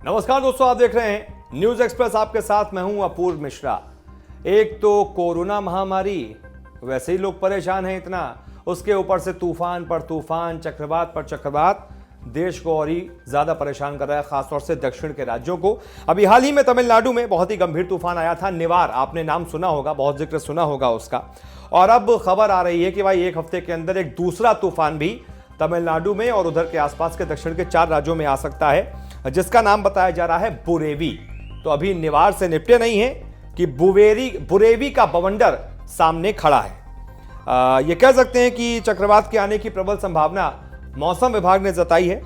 नमस्कार दोस्तों, आप देख रहे हैं न्यूज एक्सप्रेस। आपके साथ मैं हूं अपूर्व मिश्रा। एक तो कोरोना महामारी, वैसे ही लोग परेशान हैं इतना, उसके ऊपर से तूफान पर तूफान, चक्रवात पर चक्रवात देश को और ही ज्यादा परेशान कर रहा है, खासतौर से दक्षिण के राज्यों को। अभी हाल ही में तमिलनाडु में बहुत ही गंभीर तूफान आया था, निवार। आपने नाम सुना होगा, बहुत जिक्र सुना होगा उसका। और अब खबर आ रही है कि भाई एक हफ्ते के अंदर एक दूसरा तूफान भी तमिलनाडु में और उधर के आसपास के दक्षिण के 4 राज्यों में आ सकता है, जिसका नाम बताया जा रहा है बुरेवी। तो अभी निवार से निपटे नहीं है कि बुरेवी का बवंडर सामने खड़ा है। ये कह सकते हैं कि चक्रवात के आने की प्रबल संभावना मौसम विभाग ने जताई है।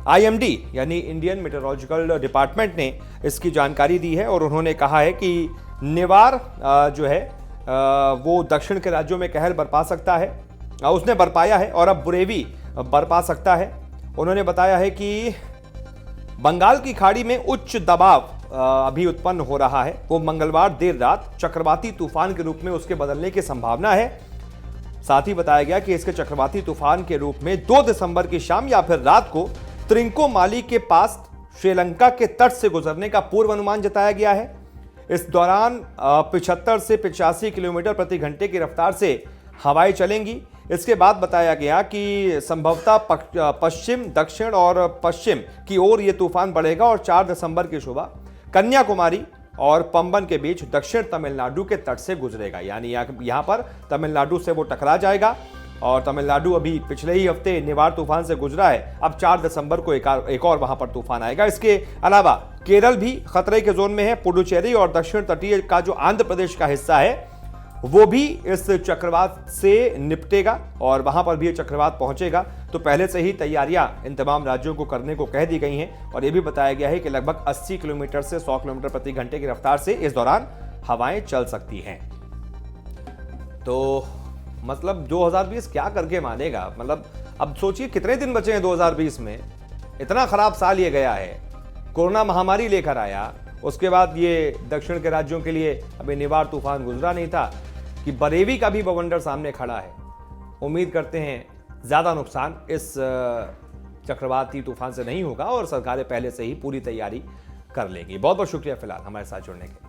IMD यानी इंडियन मेट्रोलॉजिकल डिपार्टमेंट ने इसकी जानकारी दी है और उन्होंने कहा है कि निवार जो है वो दक्षिण के राज्यों में कहर बरपा सकता है, उसने बरपाया है और अब बुरेवी बरपा सकता है। उन्होंने बताया है कि बंगाल की खाड़ी में उच्च दबाव अभी उत्पन्न हो रहा है, वो मंगलवार देर रात चक्रवाती तूफान के रूप में उसके बदलने की संभावना है। साथ ही बताया गया कि इसके चक्रवाती तूफान के रूप में 2 दिसंबर की शाम या फिर रात को त्रिंकोमाली के पास श्रीलंका के तट से गुजरने का पूर्व अनुमान जताया गया है। इस दौरान 75 से 85 किलोमीटर प्रति घंटे की रफ्तार से हवाएं चलेंगी। इसके बाद बताया गया कि संभवतः पश्चिम, दक्षिण और पश्चिम की ओर यह तूफान बढ़ेगा और 4 दिसंबर की सुबह कन्याकुमारी और पंबन के बीच दक्षिण तमिलनाडु के तट से गुजरेगा। यानी यहां पर तमिलनाडु से वो टकरा जाएगा और तमिलनाडु अभी पिछले ही हफ्ते निवार तूफान से गुजरा है। अब 4 दिसंबर को एक और वहां पर तूफान आएगा। इसके अलावा केरल भी खतरे के जोन में है। पुडुचेरी और दक्षिण तटीय का जो आंध्र प्रदेश का हिस्सा है वो भी इस चक्रवात से निपटेगा और वहां पर भी ये चक्रवात पहुंचेगा। तो पहले से ही तैयारियां इन तमाम राज्यों को करने को कह दी गई हैं और यह भी बताया गया है कि लगभग 80 किलोमीटर से 100 किलोमीटर प्रति घंटे की रफ्तार से इस दौरान हवाएं चल सकती हैं। तो मतलब 2020 क्या करके मानेगा। मतलब अब सोचिए कितने दिन बचे हैं 2020 में। इतना खराब साल ये गया है, कोरोना महामारी लेकर आया, उसके बाद ये दक्षिण के राज्यों के लिए अभी निवार तूफान गुजरा नहीं था कि बुरेवी का भी बवंडर सामने खड़ा है। उम्मीद करते हैं ज्यादा नुकसान इस चक्रवाती तूफान से नहीं होगा और सरकारें पहले से ही पूरी तैयारी कर लेंगी। बहुत बहुत शुक्रिया फिलहाल हमारे साथ जुड़ने के लिए।